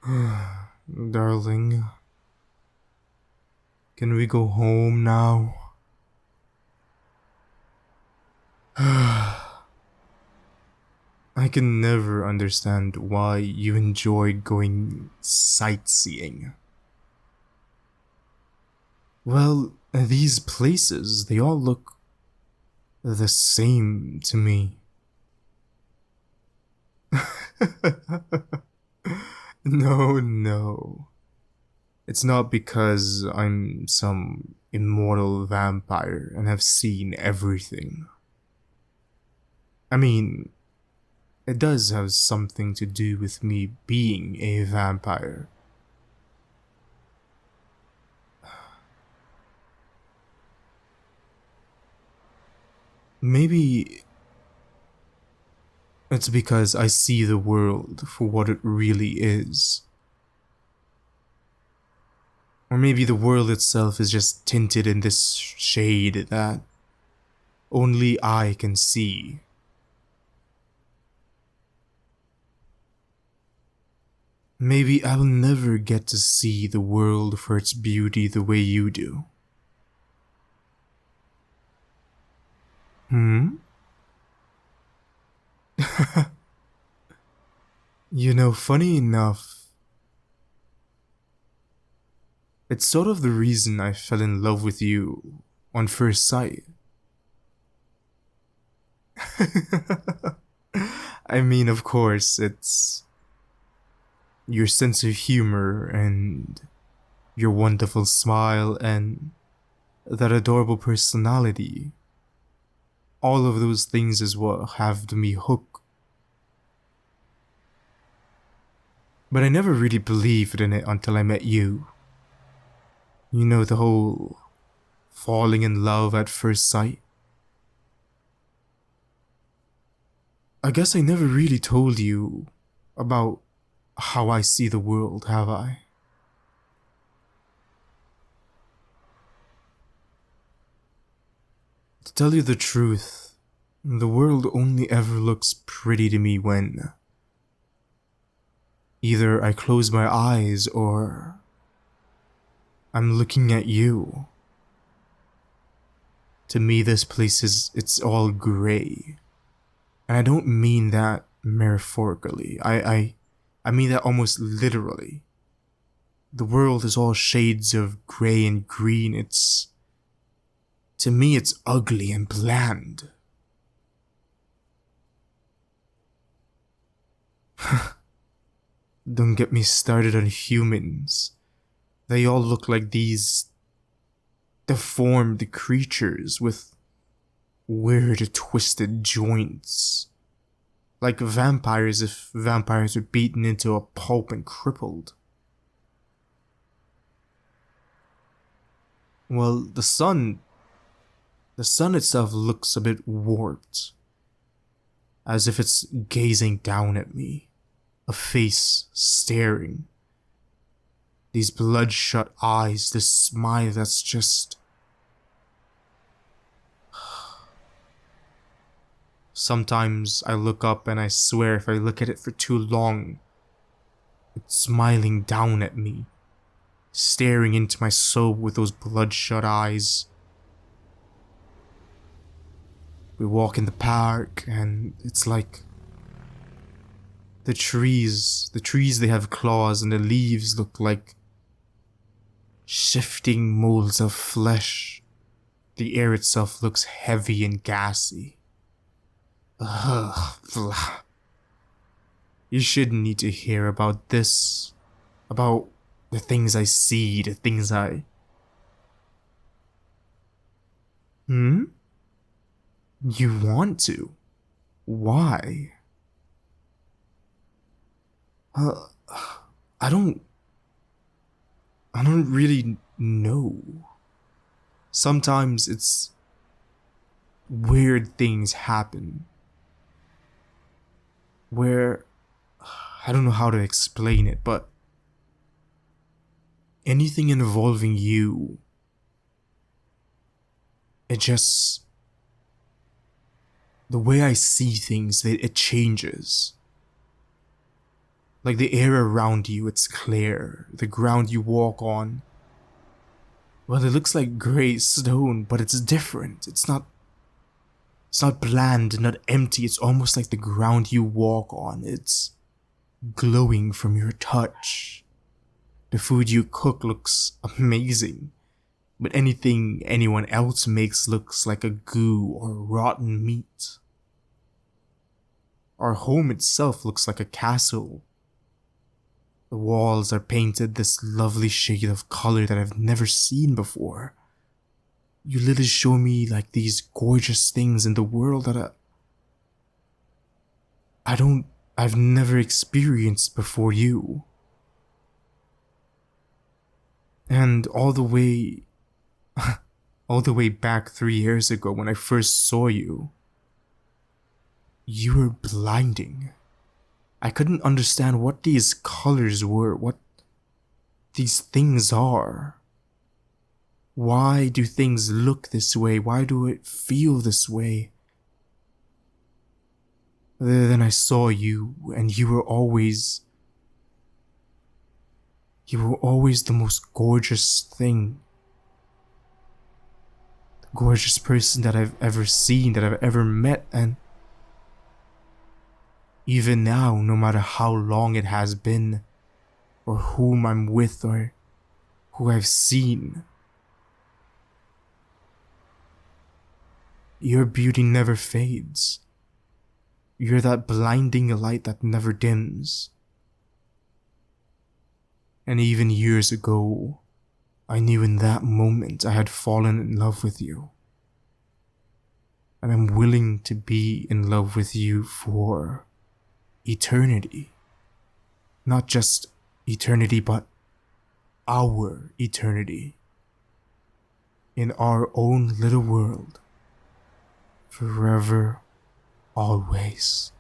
Darling, can we go home now? I can never understand why you enjoy going sightseeing. Well, these places, they all look the same to me. No, no. It's not because I'm some immortal vampire and have seen everything. I mean, it does have something to do with me being a vampire. Maybe it's because I see the world for what it really is. Or maybe the world itself is just tinted in this shade that only I can see. Maybe I will never get to see the world for its beauty the way you do. Hmm? Funny enough, it's sort of the reason I fell in love with you on first sight. I mean, of course, it's your sense of humor and your wonderful smile and that adorable personality. All of those things is what have me hooked. But I never really believed in it until I met you. The whole falling in love at first sight. I guess I never really told you about how I see the world, have I? To tell you the truth, the world only ever looks pretty to me when either I close my eyes or I'm looking at you. To me, this place it's all gray. And I don't mean that metaphorically. I mean that almost literally. The world is all shades of gray and green. To me, it's ugly and bland. Don't get me started on humans. They all look like these deformed creatures with weird twisted joints. Like vampires if vampires were beaten into a pulp and crippled. Well, the sun itself looks a bit warped. As if it's gazing down at me. A face staring. These bloodshot eyes, this smile that's just... Sometimes I look up and I swear if I look at it for too long, it's smiling down at me, staring into my soul with those bloodshot eyes. We walk in the park and it's like the trees they have claws and the leaves look like shifting molds of flesh. The air itself looks heavy and gassy. Ugh, blah. You shouldn't need to hear about this. About the things I see, the things I... Hmm? You want to? Why? Uh, I don't... I don't really know. Sometimes it's... weird things happen. Where... I don't know how to explain it, but... anything involving you... it just... the way I see things, it changes. Like the air around you, it's clear. The ground you walk on, well, it looks like gray stone, but it's different. It's not bland, not empty. It's almost like the ground you walk on. It's glowing from your touch. The food you cook looks amazing, but anything anyone else makes looks like a goo or rotten meat. Our home itself looks like a castle. The walls are painted this lovely shade of color that I've never seen before. You literally show me like these gorgeous things in the world that I've never experienced before you. And all the way back 3 years ago when I first saw you, you were blinding. I couldn't understand what these colors were, what these things are. Why do things look this way? Why do it feel this way? Then I saw you, and you were always the most gorgeous thing. The gorgeous person that I've ever seen, that I've ever met, and even now, no matter how long it has been, or whom I'm with, or who I've seen, your beauty never fades. You're that blinding light that never dims. And even years ago, I knew in that moment I had fallen in love with you. And I'm willing to be in love with you for eternity. Not just eternity, but our eternity. In our own little world. Forever, always.